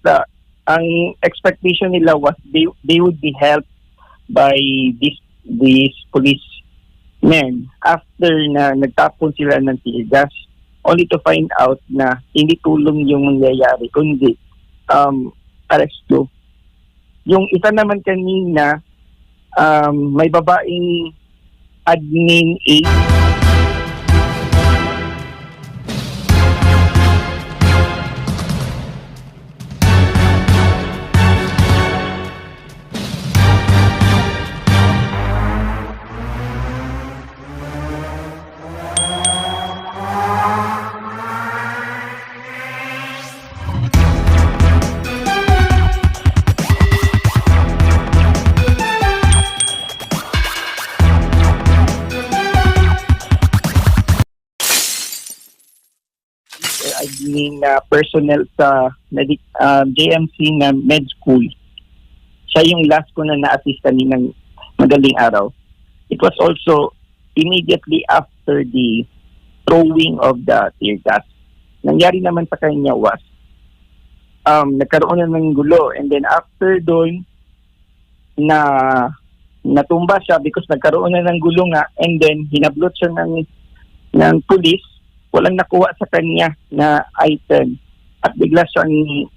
basta ang expectation nila was they would be helped by these policemen after na nagtapon sila ng tear gas, only to find out na hindi tulong yung nangyayari kundi aresto. Yung isa naman kanina, may babaeng admin 8. Admin personnel sa JMC na med school. Siya yung last ko na na-assist kaninang madaling araw. It was also immediately after the throwing of the tear gas. Nangyari naman sa kanya was nagkaroon na ng gulo, and then after doon na natumba siya because nagkaroon na ng gulo nga, and then hinablot siya ng pulis. Walang nakuha sa kanya na item at bigla siyang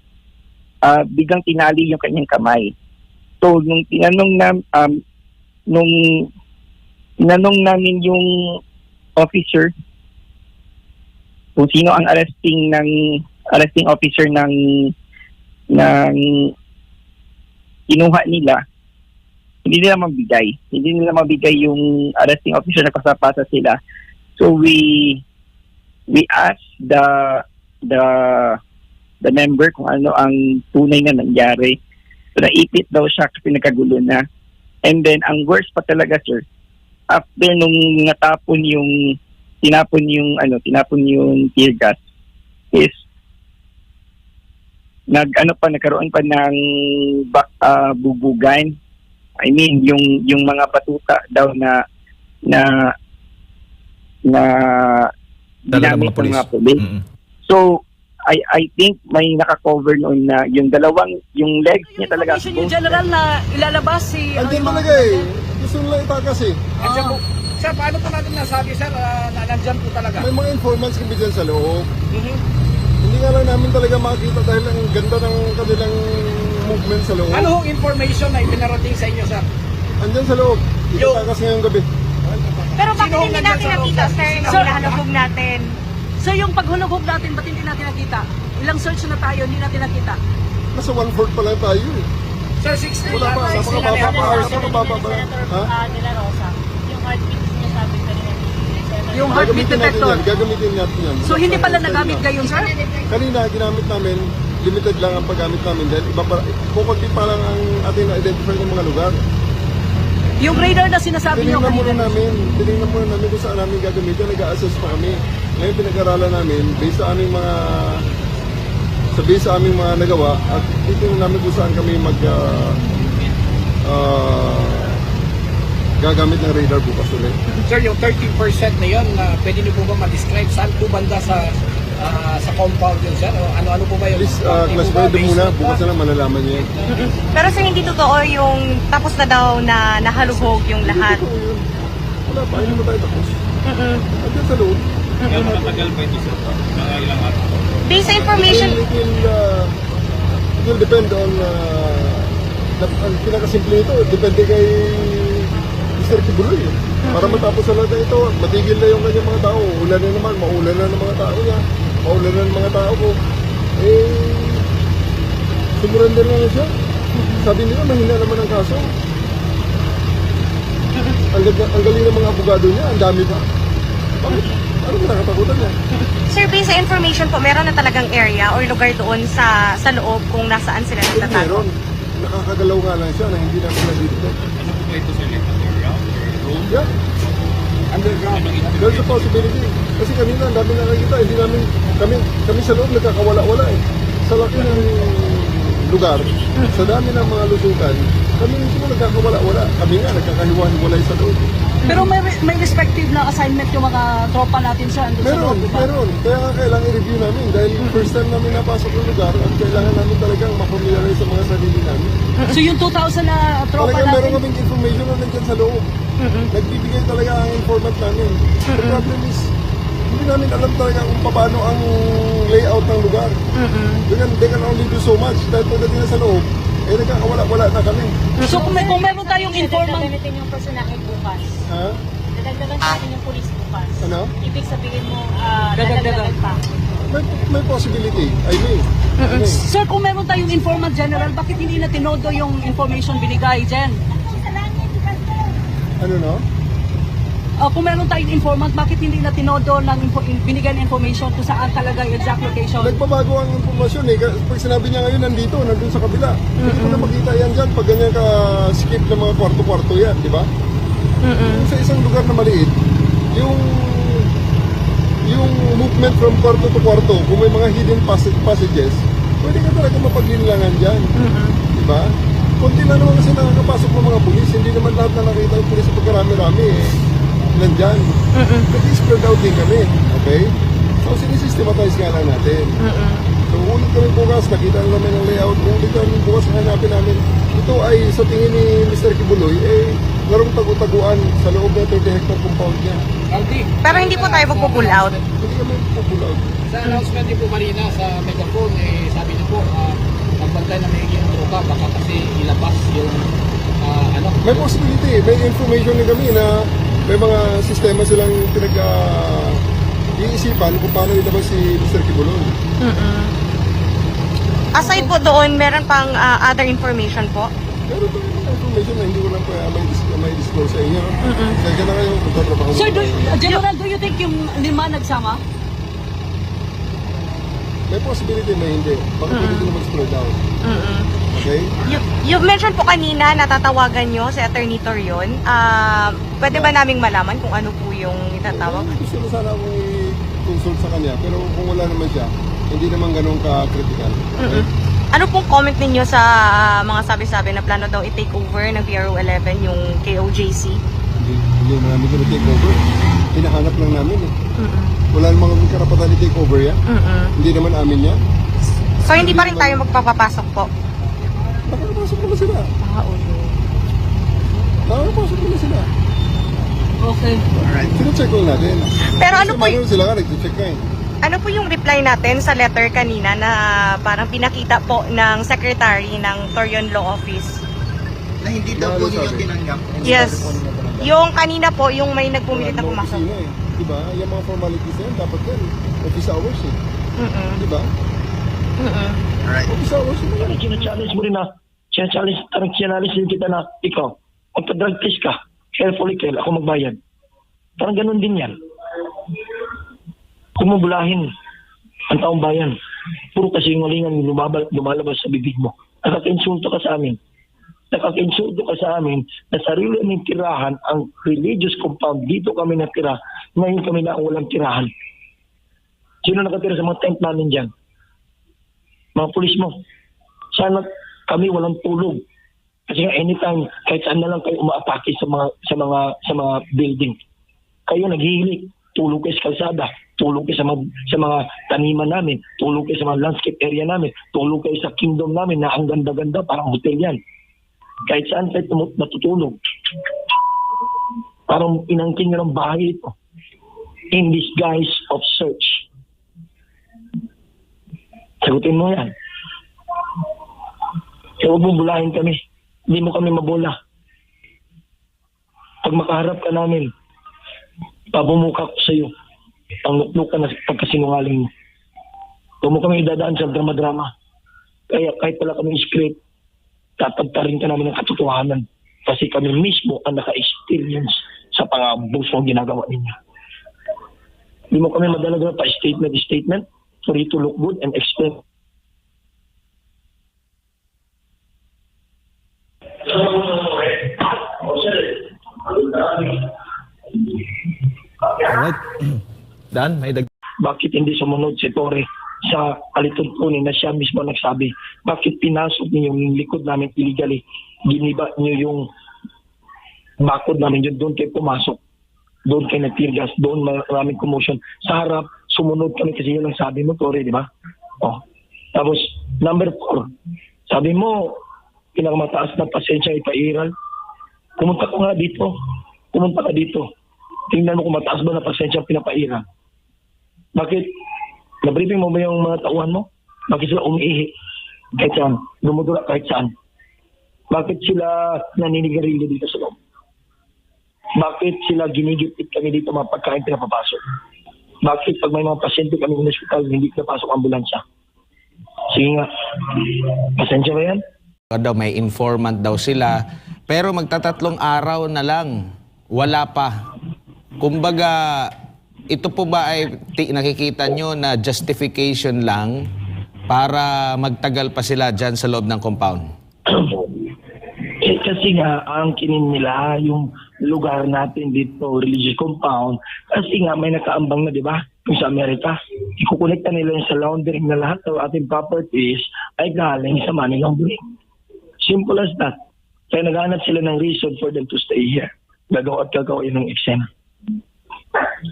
biglang tinali yung kanyang kamay. So nung tinanong namin yung officer kung sino ang arresting officer ng kinuha nila, hindi nila mabigay yung arresting officer na kasapasa sila. So we asked the member kung ano ang tunay na nangyari. So naipit daw siya kasi nagkagulo na. And then ang worst pa talaga, sir, after nung tinapon yung tear gas is nagkaroon pa ng bubugan. I mean yung mga batuta daw na ginamit ng mga pulis. So, I think may naka-cover noon na yung legs niya talaga. Yung general na ilalabas si... Andiyan talaga eh. Gusto nila itakas eh. Sir, paano po natin nasabi, sir, na nandyan po talaga? May mga informants kami dyan sa loob. Hindi nga lang namin talaga makikita dahil ang ganda ng kanilang movement sa loob. Ano hong information na ipinarating sa inyo, sir? Andyan sa loob. Itakas ngayong gabi. Pero bakit hindi natin nakita, sir, nung hinahanapog natin? So yung paghulog natin, ba't hindi natin nakita? Ilang search na tayo, hindi natin nakita. Nasa 1/4 pa lang tayo eh. Sir, 6 Wala pa, napakababa pa. Napakababa pa. Ha? Nila Rosa, yung heartbeat niya sabi kanina. Yung heartbeat detector. Gagamitin natin yan. So hindi pala nagamit ngayon, sir? Kanina, ginamit namin, limited lang ang paggamit namin dahil kukunti pa lang ang ating na-identify ng mga lugar. Yung radar na sinasabi niyo Tinignan kanina. muna namin kung saan namin gagamitin. Nag-a-assess pa kami. Ngayon pinag-aralan namin based sa aming mga nagawa at titingnan namin kung saan kami gagamit ng radar bukas ulit. Sir, yung 13% na yun, pwede niyo po ba ma-describe saan po banda sa compound yun, sir? O ano po ba yung... Please, classify muna. Bukas na lang malalaman niya. Pero sir, hindi totoo yung tapos na daw na nahalugog yung lahat. Ito yun. Wala pa, hindi mo tayo tapos. Andyan sa loob. Kaya matagal pa ito, sir? Mga ilang araw? Based sa information... It will depend on... ang pinakasimple ito, depende kay Mr. Kibuloy. Para matapos sa lahat na ito, matigil na yung kanyang mga tao. Ulan na naman, maulan na ng mga tao niya. Maulan na ng mga tao ko. Sumurrender na siya. Sabi nila, mahina naman ang kaso. Ang galing ng mga abogado niya, ang dami pa. Bakit? Ano ba nakatakutan niya? Sir, based sa information po, meron na talagang area or lugar doon sa loob kung nasaan sila nagtatago? Meron. Nakakagalaw nga lang siya na hindi namin nandito. Ano po ba ito, sir? Underground or room? Yeah. Underground. There's a possibility. Kasi kanina, ang dami nakakita. Hindi namin, kami sa loob nagkakawala-wala eh. Sa laki ng lugar, sa dami ng mga lusukan, kami mismo nagkakawala-wala. Kami nga, nagkakahiwa-hiwalay sa loob. Pero may respective na assignment yung mga tropa natin, sir. Meron. Kaya nga kailangan i-review namin dahil first time namin napasok ng lugar at kailangan namin talagang So yung 2,000 na tropa Talagang meron natin, kaming information na nandyan sa loob. Nagbibigay talaga ang informant namin. The problem is, hindi namin alam talaga kung paano ang layout ng lugar. They can only do so much. Dahil pagdating na sa loob, nagkakawala-wala na kami. so kung meron tayong informant, Dadagdagan yung personahin bukas. Ha? Dadagdagan natin yung police bukas. Ano? Ibig sabihin mo, Dadagdagan. dadagdagan pa. May possibility. I mean. sir, kung meron tayong informant general, bakit hindi na tinodo yung information binigay, Jen? Ano no? Kung meron tayong informant, bakit hindi na tinodo ng binigay na information kung saan talaga yung exact location? Nagbabago ang informasyon eh. Pag sinabi niya ngayon nandun sa kabila. Hindi ko na makita yan dyan pag ganyan ka-skip ng mga kwarto-kwarto yan, di ba? Sa isang lugar na maliit, yung movement from kwarto to kwarto, kung may mga hidden passages, pwede ka talaga mapaglinlangan dyan. Di ba? Kunti lang naman kasi nakakapasok ng mga pulis. Hindi naman lahat na nakita ng pulis sa pagkarami-rami nandyan. Kasi spread out din kami. Okay? So, sinisystematize nga lang natin. So, ulit kami bukas. Nakita na namin ang layout. Ulit kami bukas. Hanapin namin. Ito ay sa tingin ni Mr. Kibuloy, larong tagu-taguan sa loob ng 30 hectare compound niya. Aldi, Pero hindi po tayo magpo-pull out. Hindi kami pupull out. sa announcement niyo po Marina sa megaphone, sabi niyo po, magbantay na may tropa, baka kasi ilabas yung ano. May possibility. May information din kami na may mga sistema silang iisipan kung paano ilabas si Mr. Kibuloy. Aside po doon, meron pang other information po? Pero ito yung information na hindi ko lang may disclose sa inyo. Kaya na kayo magtatrabaho. Sir, General, do you think yung 5 nagsama? May possibility, may hindi. Baka pwede din mag-spread out. Okay? You mentioned po kanina, natatawagan nyo si Attorney Torion. Pwede ba naming malaman kung ano po yung itatawag? Gusto na sana akong i-consult sa kanya. Pero kung wala naman siya, hindi naman ganun ka-critical. Okay? Ano pong comment ninyo sa mga sabi-sabi na plano daw i-take over ng PRO 11 yung KOJC? Hindi namin kami take over. Hinahanap lang namin eh. Wala namang karapatan i-take over yan. Hindi naman amin yan. So hindi pa rin tayo magpapapasok po? Nakakapasok naman sila. Nakakapasok naman sila. Okay. Sino-check lang natin. Pero ano po, Kasi sila ka, nag-check ka eh. ano po yung reply natin sa letter kanina na parang pinakita po ng secretary ng Torion Law Office? Na hindi daw po ninyo tinanggap. Yes. Yung kanina po, yung may nagpumilit na pumasok. Opisina eh. Diba? Yung mga formalities na yan, dapat yan. Office hours eh. Diba? Alright. Office hours yun. Parang challenge mo rin na, challenge din kita na, ikaw, magpa-drug test ka, carefully kail, ako magbayad. Parang ganun din yan. Kung mabulahin ang taong bayan, puro kasi yung malingan lumalabas sa bibig mo. Nakaka-insulto ka sa amin. Nakaka-insulto ka sa amin na sarili naming tirahan ang religious compound. Dito kami natira. Ngayon kami na ang walang tirahan. Sino nakatira sa mga tent namin dyan? Mga pulis mo. Sana kami walang tulog. Kasi nga anytime, kahit saan na lang kayo umaatake sa mga building. Kayo naghihilik. Tulog kayo sa kalsada. Tulog kayo sa mga taniman namin. Tulog kayo sa mga landscape area namin. Tulog kayo sa kingdom namin na ang ganda-ganda. Parang hotel yan. Kahit saan kayo natutulog. Parang inangkin nyo ng bahay ito. In this guise of search. Sagutin mo yan. Kaya huwag mong bulahin kami. Hindi mo kami mabola. Pag makaharap ka namin, pabumuka ko sa iyo. Ang nukluk ka na pagkasinungaling mo. Huwag mo kami idadaan sa drama-drama. Kaya kahit wala kami script, tatagtarin ka namin ng katotohanan. Kasi kami mismo ang naka-experience sa pang-abuso ang ginagawa ninyo. Hindi mo kami madalaga pa statement for you to look good and explain. Alright. Dan, may Bakit hindi sumunod si Torre sa alituntunin na siya mismo nagsabi? Bakit pinasok niyo yung likod namin illegally? Giniba niyo yung bakod namin yun. Doon kayo pumasok. Doon kayo nagtirgas. Doon maraming commotion. Sa harap, sumunod kami kasi yun ang sabi mo, Torre, di ba? Oh. Tapos, number 4, sabi mo, pinakamataas na pasensya ipairal. Pumunta ka dito. Tingnan mo kung mataas ba na pasensya ang pinapairal. Bakit? Nabriefing mo ba yung mga tauhan mo? Bakit sila umiihi? Kahit saan. Dumudura kahit saan. Bakit sila naninigarilyo dito sa loob? Bakit sila ginigipit kami dito mga pagkain pinapapasok? Bakit pag may mga pasyente kami ng hospital, hindi pinapasok ambulansya? Sige nga. Pasensya ba yan? Daw may informant daw sila, pero magtatatlong araw na lang, wala pa. Kumbaga, ito po ba ay nakikita nyo na justification lang para magtagal pa sila dyan sa loob ng compound? Kasi nga, ang kinin nila, yung lugar natin dito, religious compound, kasi nga may nakaambang na, di ba? Kung sa Amerika, ikukonekta nila yung sa laundering na lahat ng ating properties ay galing sa money laundering. Simple as that. Kaya naghanap sila ng reason for them to stay here. Gagawa at gagawin ng eksena.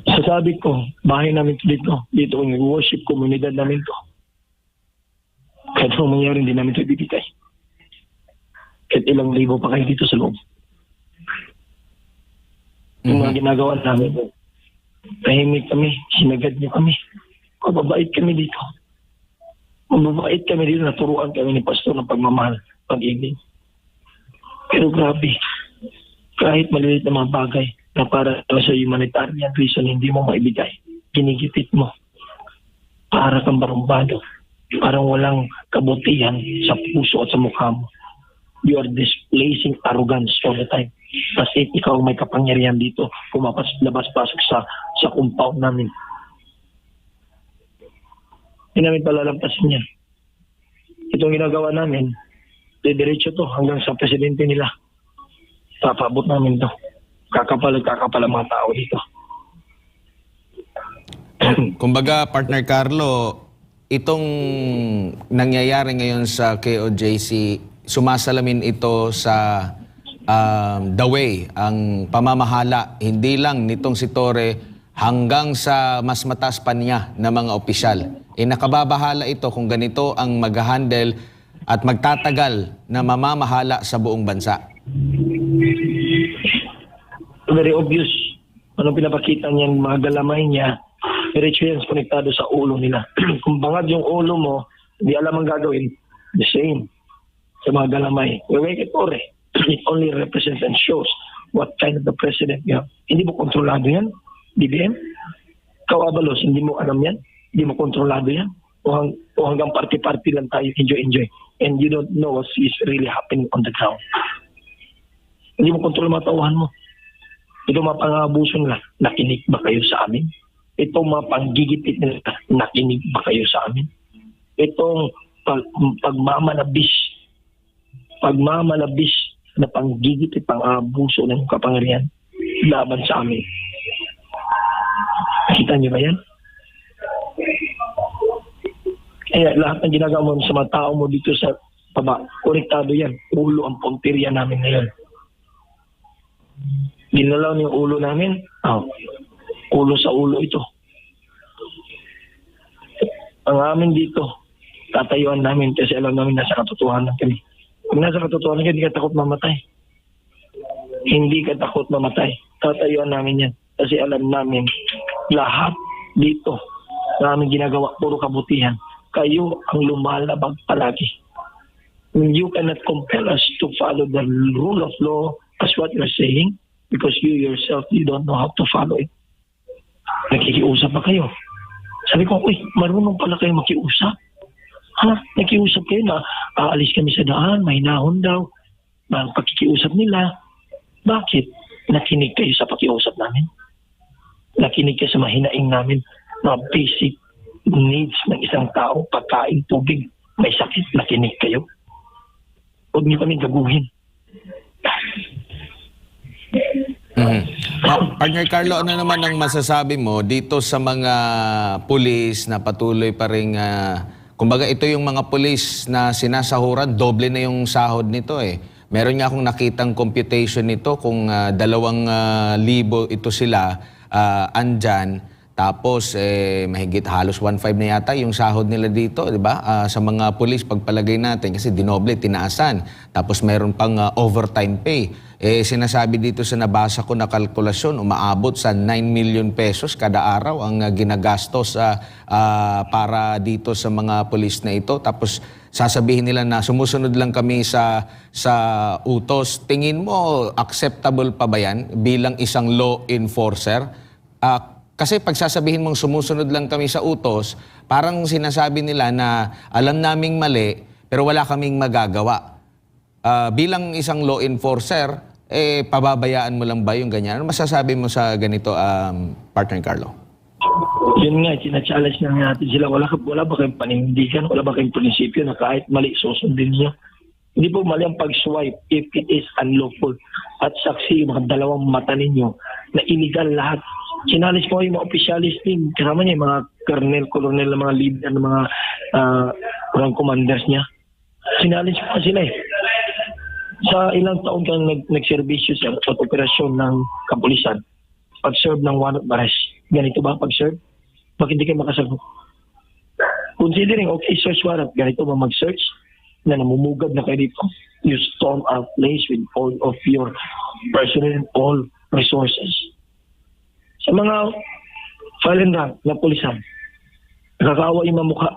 Sasabi ko, bahay namin dito ang worship komunidad namin to. Kahit anong mangyari, hindi namin ito ibibigay. Kahit ilang libo pa kayo dito sa loob. Yung mga ginagawa namin, tahimik kami, sinagad niyo kami. Mababait kami dito. Naturuan kami ni pastor ng pagmamahal, pag-ibig. Pero grabe, kahit maliliit na mga bagay na para sa humanitarian reason hindi mo maibigay, ginigipit mo. Para kang barumbado. Parang walang kabutihan sa puso at sa mukha mo. You are displacing arrogance all the time. Kasi ikaw may kapangyarihan dito, labas-pasok sa compound namin. Hindi namin palalampasin yan. Itong ginagawa namin, diretso to hanggang sa presidente nila. Papabot namin to. Kakapal ang mga tao dito. Kumbaga, Partner Carlo, itong nangyayari ngayon sa KOJC, sumasalamin ito sa the way, ang pamamahala, hindi lang nitong si Torre hanggang sa mas mataas pa niya na mga opisyal. Nakababahala ito kung ganito ang mag-handle at magtatagal na mamamahala sa buong bansa. Very obvious. Anong pinapakita niyan, mga galamay niya, diretso yan konektado sa ulo nila. Kung bangag yung ulo mo, hindi alam ang gagawin. The same. Sa mga galamay. Huwag Torre. It only represents and shows what kind of the president you have. Hindi mo kontrolado yan. BBM. Kawabalos, hindi mo alam yan. Hindi mo kontrolado yan. O hanggang party-party lang tayo, enjoy. And you don't know what is really happening on the ground. Hindi mo kontrol mga tauhan mo. Ito mga pangabuso nila, nakinig ba kayo sa amin? Itong mga panggigipit nila, nakinig ba kayo sa amin? Itong pagmamalabis na panggigipit, pang-abuso ng kapangyarihan laban sa amin. Kita niyo ba yan? Kaya lahat ng ginagawa mo sa mga tao mo dito sa baba, konektado yan. Ulo ang punteriya namin ngayon. Ginalaw niyo yung ulo namin, ulo sa ulo ito. Ang amin dito, tatayuan namin kasi alam namin nasa katotohanan kami. Kung nasa katotohanan ka, hindi ka takot mamatay. Hindi ka takot mamatay. Tatayuan namin yan. Kasi alam namin, lahat dito na aming ginagawa, puro kabutihan. Kayo ang lumalabag palagi. You cannot compel us to follow the rule of law as what you're saying because you yourself, you don't know how to follow it. Nakikiusap pa kayo. Sabi ko, marunong pala kayo makiusap. Nakiusap kayo na aalis kami sa daan, may nahon daw. Ang pakikiusap nila. Bakit? Nakinig kayo sa pakiusap namin. Nakinig kayo sa mahinaing namin. Mga basic needs ng isang tao, pagkain, tubig, may sakit, nakinig kayo. Huwag niyo kami gaguhin. Partner Carlo, ano naman ang masasabi mo dito sa mga pulis na patuloy pa rin, kumbaga ito yung mga pulis na sinasahuran, doble na yung sahod nito eh. Meron nga akong nakitang computation nito kung 2,000 ito sila andyan. Tapos mahigit halos 1.5 na yata yung sahod nila dito, 'di ba? Sa mga pulis pagpalagay natin kasi dinoble, tinaasan. Tapos meron pang overtime pay. Sinasabi dito sa nabasa ko na kalkulasyon, umaabot sa 9 million pesos kada araw ang ginagastos para dito sa mga pulis na ito. Tapos sasabihin nila na sumusunod lang kami sa utos. Tingin mo acceptable pa ba yan bilang isang law enforcer? Kasi pag sasabihin mong sumusunod lang kami sa utos, parang sinasabi nila na alam naming mali, pero wala kaming magagawa. Bilang isang law enforcer, pababayaan mo lang ba yung ganyan? Ano masasabi mo sa ganito, Partner Carlo? Yun nga, sinachallenge na natin sila. Wala ba kayong panindigan? Wala ba kayong prinsipyo na kahit mali, susundin niyo? Hindi po mali ang pag-swipe if it is unlawful. At saksi, mga dalawang mata ninyo na illegal lahat. Challenge ko yung mga officialist team. Kasama niya yung mga colonel, mga leader, mga grand commanders niya. Challenge ko sila eh. Sa ilang taon kang nagserbisyo sa operasyon ng kapulisan, pag-serve ng warrant of arrest. Ganito ba pag-serve? Bakit hindi kayo makasagot? Considering, okay, search warrant, ganito ba mag-search? Na namumugad na kayo dito? You storm our place with all of your personnel and all resources. Sa mga file and rank na pulisan, nakakaawa yung mamukha.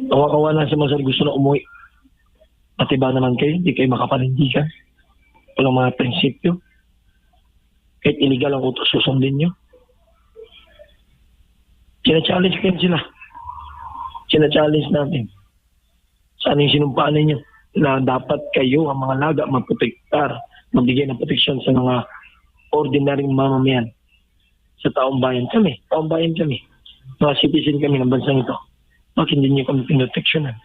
Kawa-kawa na sa mga gusto na umuwi. At iba naman kayo, hindi kayo makapanindigan. Walang mga prinsipyo. Kahit illegal ang utos, susundin nyo. Sina-challenge kayo sila. Sina-challenge natin. Saan yung sinumpaan ninyo? Na dapat kayo, ang mga laga, magprotektar, magbigay ng proteksyon sa mga ordinaryong mamamayan. Sa taong bayan kami. Taong bayan kami. Mga citizen kami ng bansang ito. Bakit hindi nyo kami pinoteksyonan?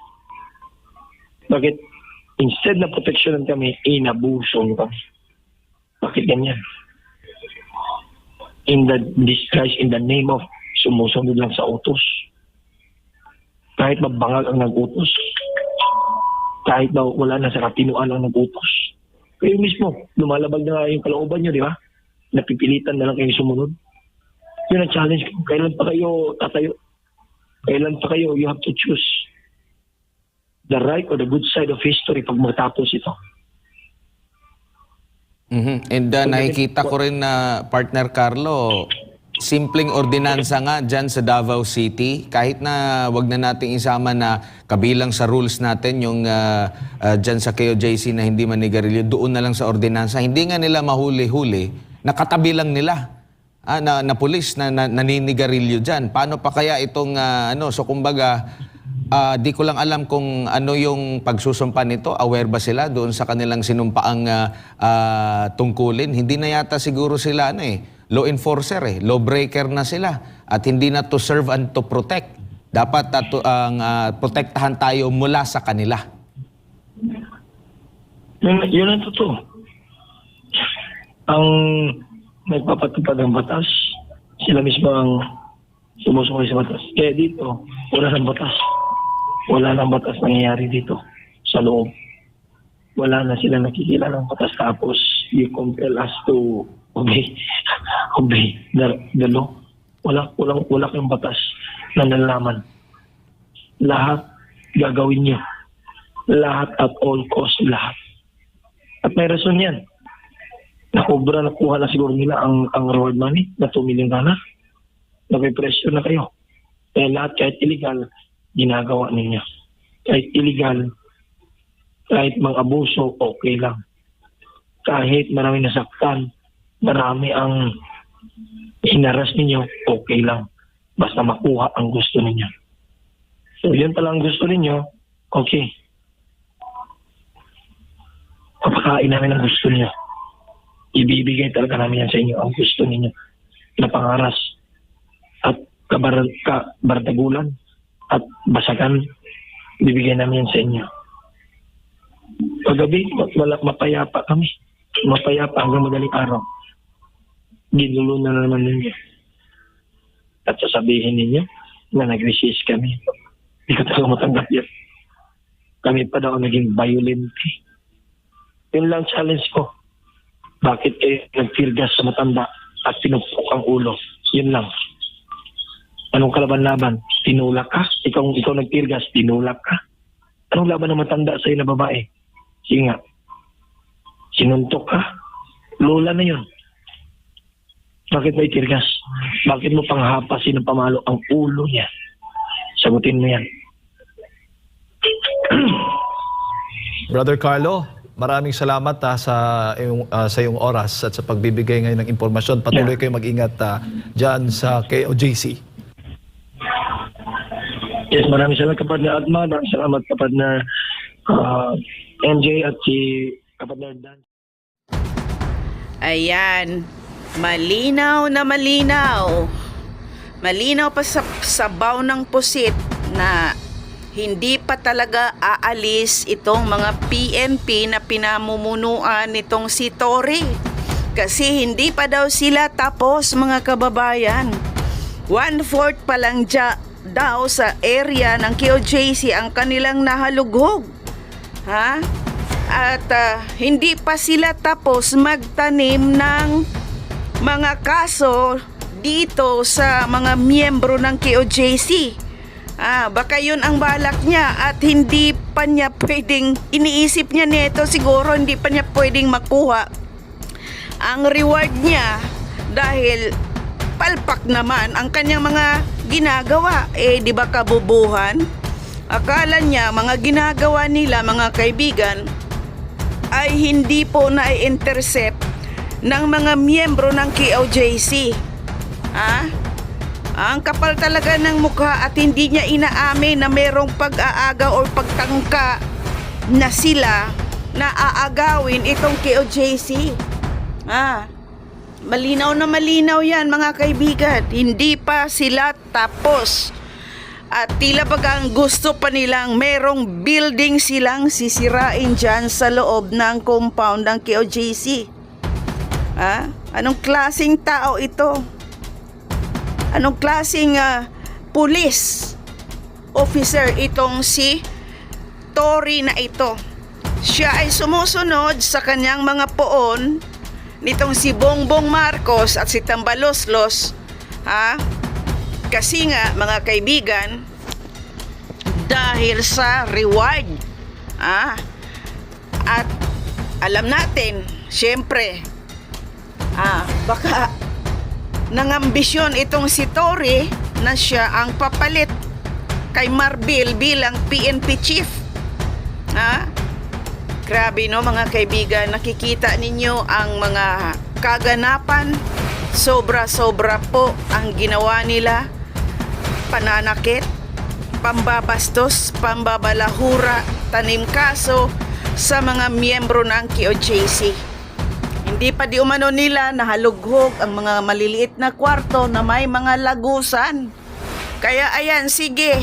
Bakit instead na proteksyonan kami, inabuso nyo kami? Bakit ganyan? In the disguise, in the name of sumusunod lang sa utos. Kahit mabangag ang nag-utos. Kahit daw wala na sa katinuan ang nag-utos. Kayo mismo, lumalabag na nga yung kalooban nyo, di ba? Napipilitan na lang kayo sumunod. Yun ang challenge ko. Kailan pa kayo tatayo? Kailan pa kayo, you have to choose the right or the good side of history pag matapos ito. And nakikita ko rin na, Partner Carlo, simpleng ordinansa nga dyan sa Davao City. Kahit na wag na nating isama na kabilang sa rules natin yung dyan sa KOJC na hindi manigarilyo, doon na lang sa ordinansa. Hindi nga nila mahuli-huli, nakatabi lang nila. Na pulis na naninigarilyo dyan. Paano pa kaya itong so kumbaga di ko lang alam kung ano yung pagsusumpa nito. Aware ba sila doon sa kanilang sinumpaang tungkulin? Hindi na yata siguro sila law enforcer law breaker na sila at hindi na to serve and to protect. Dapat protektahan tayo mula sa kanila. Yun ang totoo. Ang nagpapatupad ng batas, sila mismo ang sumusukoy sa batas. Kaya dito, wala ng batas. Wala ng batas nangyayari dito sa loob. Wala na sila nakikita ng batas tapos you compel us to obey the law. Wala kang batas na nalalaman. Lahat gagawin niyo. Lahat at all cost, lahat. At may rason yan. Nakuha na siguro nila ang reward money na 2 million na. Napipresyo na kayo. Kaya lahat kahit illegal, ginagawa ninyo. Kahit illegal, kahit mga abuso, okay lang. Kahit marami nasaktan, marami ang hinaras ninyo, okay lang. Basta makuha ang gusto ninyo. So, yun pala ang gusto ninyo, okay. Papakain namin ang gusto ninyo. Ibibigay talaga namin yan sa inyo ang gusto ninyo na pangaras at kabardagulan at basagan. Bibigyan namin yan sa inyo. Paggabi, mapayapa kami. Mapayapa hanggang madaling araw. Ginulo na naman ninyo. At sasabihin ninyo na nag-resist kami. Hindi ko talaga matanggap yan. Kami pa daw naging violent. Yun lang challenge ko. Bakit kayo nag-tear gas sa matanda at pinupok ang ulo? Yun lang. Anong kalaban-laban? Tinulak ka? Ikaw nagtirgas, tinulak ka? Anong laban ng matanda sa'yo na babae? Sige nga. Sinuntok ka? Lola na yun. Bakit may tirgas? Bakit mo panghapasin ng pamalo ang ulo niya? Sagutin mo yan. Brother Carlo, maraming salamat sa iyong oras at sa pagbibigay ngayon ng impormasyon. Patuloy kayo mag-ingat dyan sa KOJC. Yes, maraming salamat kapartner Atma, maraming salamat kapartner NJ at si kapartner Dan. Ayan, malinaw na malinaw. Malinaw pa sa sabaw ng pusit na hindi pa talaga aalis itong mga PNP na pinamumunuan nitong si Tory. Kasi hindi pa daw sila tapos, mga kababayan. 1/4 pa lang daw sa area ng KOJC ang kanilang nahalughog. Ha? At hindi pa sila tapos magtanim ng mga kaso dito sa mga miyembro ng KOJC. Baka yun ang balak niya at hindi pa niya pwedeng, iniisip niya nito siguro hindi pa niya pwedeng makuha ang reward niya dahil palpak naman ang kanyang mga ginagawa. Di ba kabubuhan? Akala niya mga ginagawa nila, mga kaibigan, ay hindi po na-intercept ng mga miyembro ng KOJC. Ang kapal talaga ng mukha at hindi niya inaamin na merong pag-aaga o pagtangka na sila na aagawin itong KOJC. Malinaw na malinaw yan, mga kaibigan. Hindi pa sila tapos. At tila bagang gusto pa nilang merong building silang sisirain dyan sa loob ng compound ng KOJC. Anong klaseng tao ito? Anong klaseng police officer itong si Tory na ito? Siya ay sumusunod sa kanyang mga poon nitong si Bongbong Marcos at si Tambaloslos. Kasi nga, mga kaibigan, dahil sa reward. At alam natin, syempre, baka nangambisyon itong si Tory na siya ang papalit kay Marbil bilang PNP chief. Grabe, no, mga kaibigan, nakikita ninyo ang mga kaganapan. Sobra-sobra po ang ginawa nila. Pananakit, pambabastos, pambabalahura, tanim kaso sa mga miyembro ng KOJC. Hindi pa di umano nila nahalughog ang mga maliliit na kwarto na may mga lagusan. Kaya ayan, sige,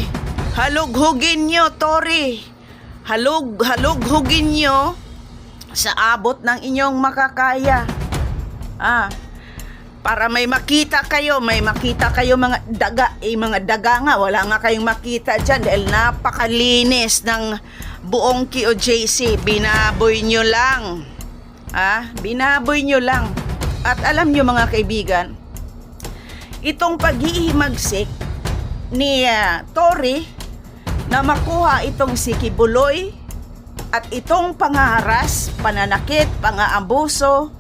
halughugin nyo, Tory. Halughugin nyo sa abot ng inyong makakaya. Para may makita kayo mga daga. Mga daga nga, wala nga kayong makita dyan dahil napakalinis ng buong KOJC. Binaboy nyo lang. Binaboy nyo lang. At alam nyo, mga kaibigan, itong paghihimagsik ni Tory na makuha itong si Kibuloy at itong pangaharas, pananakit, pang-aabuso,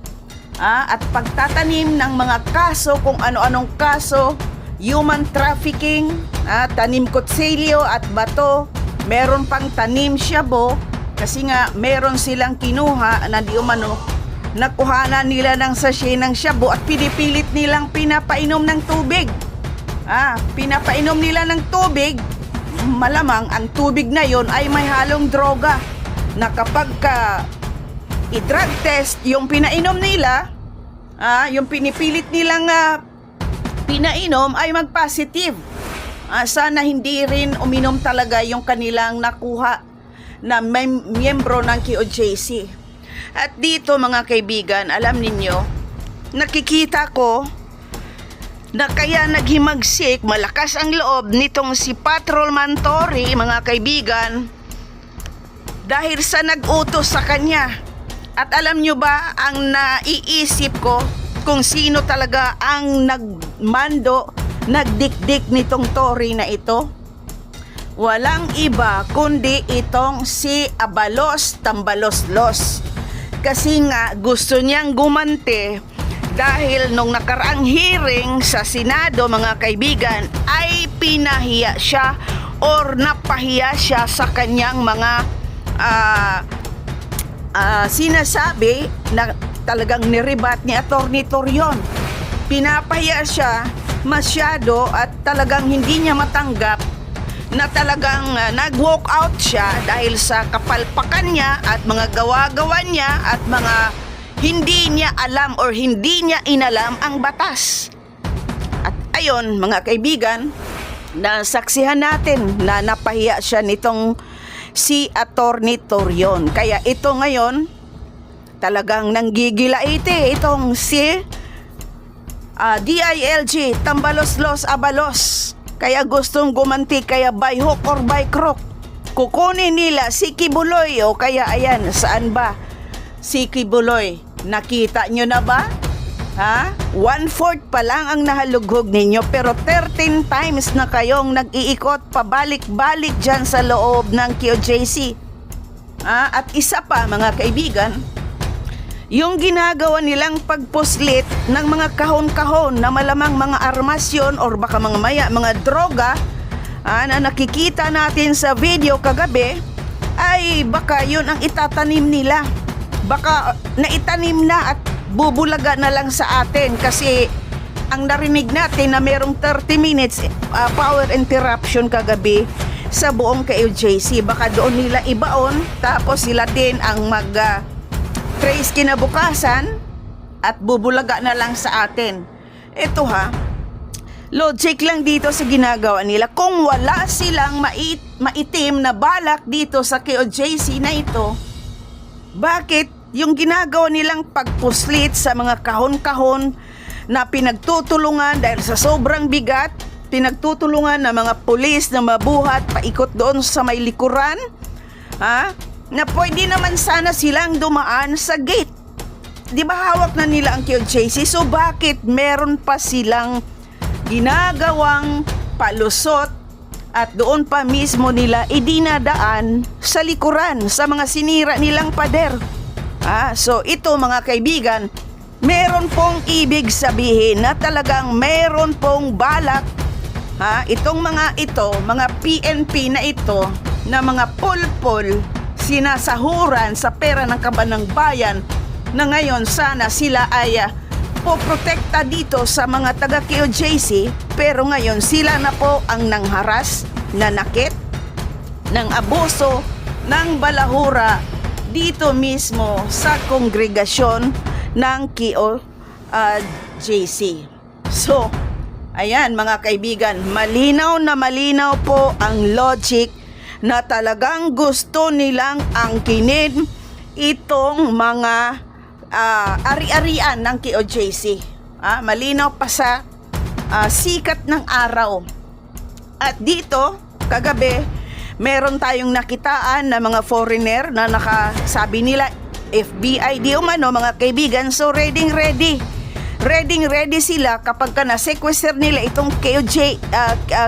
at pagtatanim ng mga kaso, kung ano-anong kaso, human trafficking, tanim kutsilyo at bato, meron pang tanim shabu, kasi nga meron silang kinuha na di umano nakuhanan nila ng sachet ng shabu at pinipilit nilang pinapainom ng tubig. Pinapainom nila ng tubig, malamang ang tubig na yon ay may halong droga na kapag i-drug test yung pinainom nila, yung pinipilit nilang pinainom ay mag-positive. Sana hindi rin uminom talaga yung kanilang nakuha na may miyembro ng KOJC. At dito, mga kaibigan, alam ninyo, nakikita ko na kaya naghimagsik, malakas ang loob nitong si Patrolman Tory, mga kaibigan, dahil sa nag-utos sa kanya. At alam nyo ba, ang naiisip ko kung sino talaga ang nagmando nagdikdik nitong Tory na ito? Walang iba kundi itong si Abalos Tambaloslos. Kasi nga gusto niyang gumante dahil nung nakaraang hearing sa Senado, mga kaibigan, ay pinahiya siya or napahiya siya sa kanyang mga sinasabi na talagang nirebat ni Atty. Torion. Pinapahiya siya masyado at talagang hindi niya matanggap na talagang nag-walk out siya dahil sa kapalpakan niya at mga gawa-gawa niya at mga hindi niya alam or hindi niya inalam ang batas. At ayon mga kaibigan, nasaksihan natin na napahiya siya nitong si Atty. Torion. Kaya ito ngayon, talagang nanggigilaite itong si DILG Tambaloslos Abalos. Kaya gustong gumanti, kaya by hook or by crook kukunin nila si Kibuloy. O kaya ayan, saan ba si Kibuloy? Nakita nyo na ba? Ha? 1/4 pa lang ang nahalughog ninyo, pero 13 times na kayong nag-iikot pabalik-balik dyan sa loob ng QJC. At isa pa mga kaibigan, yung ginagawa nilang pagpuslit ng mga kahon-kahon na malamang mga armasyon or baka mga droga na nakikita natin sa video kagabi, ay baka yun ang itatanim nila. Baka naitanim na at bubulaga na lang sa atin kasi ang narinig natin na merong 30 minutes power interruption kagabi sa buong KOJC. Baka doon nila ibaon tapos sila din ang trace kinabukasan at bubulaga na lang sa atin. Ito logic lang dito sa ginagawa nila. Kung wala silang maitim na balak dito sa KOJC na ito, bakit yung ginagawa nilang pagpuslit sa mga kahon-kahon na pinagtutulungan dahil sa sobrang bigat, pinagtutulungan ng mga pulis na mabuhat paikot doon sa may likuran, na pwede naman sana silang dumaan sa gate. Di ba hawak na nila ang QJC? So bakit meron pa silang ginagawang palusot at doon pa mismo nila idinadaan sa likuran sa mga sinira nilang pader? So ito mga kaibigan, meron pong ibig sabihin na talagang meron pong balak itong mga PNP na ito na mga pulpul sinasahuran sa pera ng kaban ng bayan na ngayon sana sila ay poprotekta dito sa mga taga QJC, pero ngayon sila na po ang nangharas, nanakit, ng abuso, ng balahura dito mismo sa kongregasyon ng QJC. So, ayan mga kaibigan, malinaw na malinaw po ang logic na talagang gusto nilang angkinin itong mga ari-arian ng QJC. Malinaw pa sa sikat ng araw. At dito, kagabi, meron tayong nakitaan na mga foreigner na nakasabi nila FBI di umano mga kaibigan. So ready sila kapag na-sequester nila itong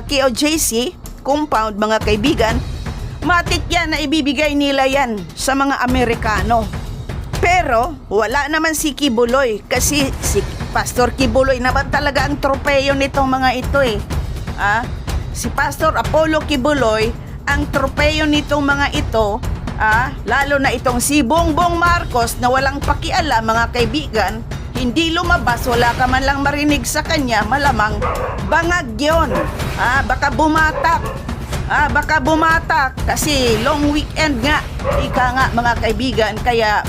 QJC compound mga kaibigan. Matik yan na ibibigay nila yan sa mga Amerikano. Pero wala naman si Kibuloy kasi si Pastor Kibuloy naman talaga ang tropeyo nitong mga ito si Pastor Apollo Kibuloy ang tropeyo nitong mga ito, lalo na itong si Bongbong Marcos na walang pakialam mga kaibigan, hindi lumabas, wala ka man lang marinig sa kanya, malamang bangag yun. Baka bumatak kasi long weekend nga, ika nga mga kaibigan, kaya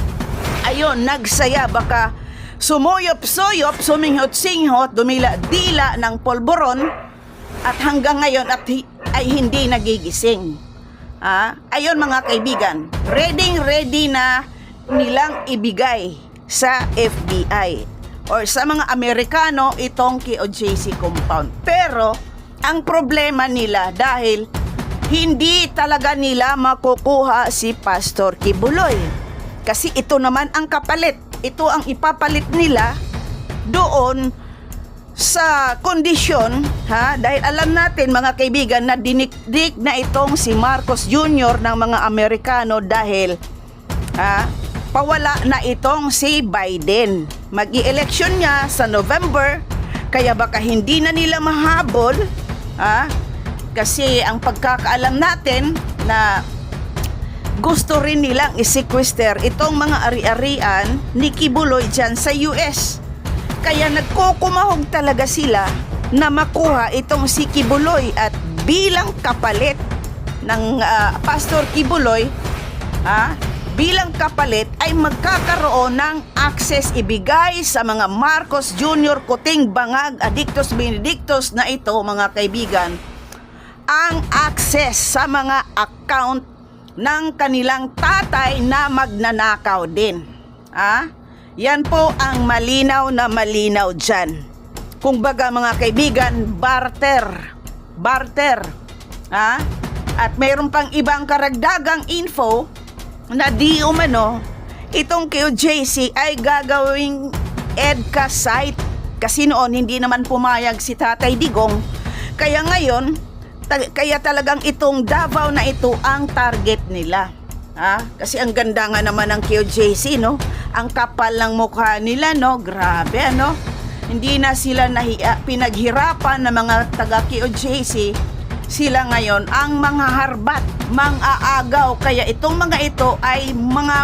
ayun, nagsaya, baka sumuyop-suyop, suminghot-singhot, dumila-dila ng polboron at hanggang ngayon ay hindi nagigising. Ayun mga kaibigan, ready na nilang ibigay sa FBI or sa mga Amerikano itong QJC compound. Pero ang problema nila dahil hindi talaga nila makukuha si Pastor Kibuloy. Kasi ito naman ang kapalit. Ito ang ipapalit nila doon sa kondisyon, dahil alam natin mga kaibigan na dinikdik na itong si Marcos Jr. ng mga Amerikano dahil pawala na itong si Biden. Mag-i-eleksyon niya sa November, kaya baka hindi na nila mahabol, kasi ang pagkakaalam natin na gusto rin nilang i-sequester itong mga ari-arian ni Kibuloy dyan sa US. Kaya nagkukumahog talaga sila na makuha itong si Kibuloy at bilang kapalit ng Pastor Kibuloy, bilang kapalit ay magkakaroon ng access ibigay sa mga Marcos Jr. Kuting Bangag Adictos Benedictos na ito mga kaibigan, ang access sa mga account ng kanilang tatay na magnanakaw din. Yan po ang malinaw na malinaw dyan. Kung baga mga kaibigan, barter. At mayroon pang ibang karagdagang info na di umano itong QJC ay gagawing EDCA site. Kasi noon hindi naman pumayag si Tatay Digong. Kaya ngayon, kaya talagang itong Davao na ito ang target nila. Kasi ang ganda nga naman ng QJC, no? Ang kapal ng mukha nila, no? Grabe, ano? Hindi na sila pinaghirapan ng mga taga QJC. Sila ngayon ang mga harbat, mang-aagaw. Kaya itong mga ito ay mga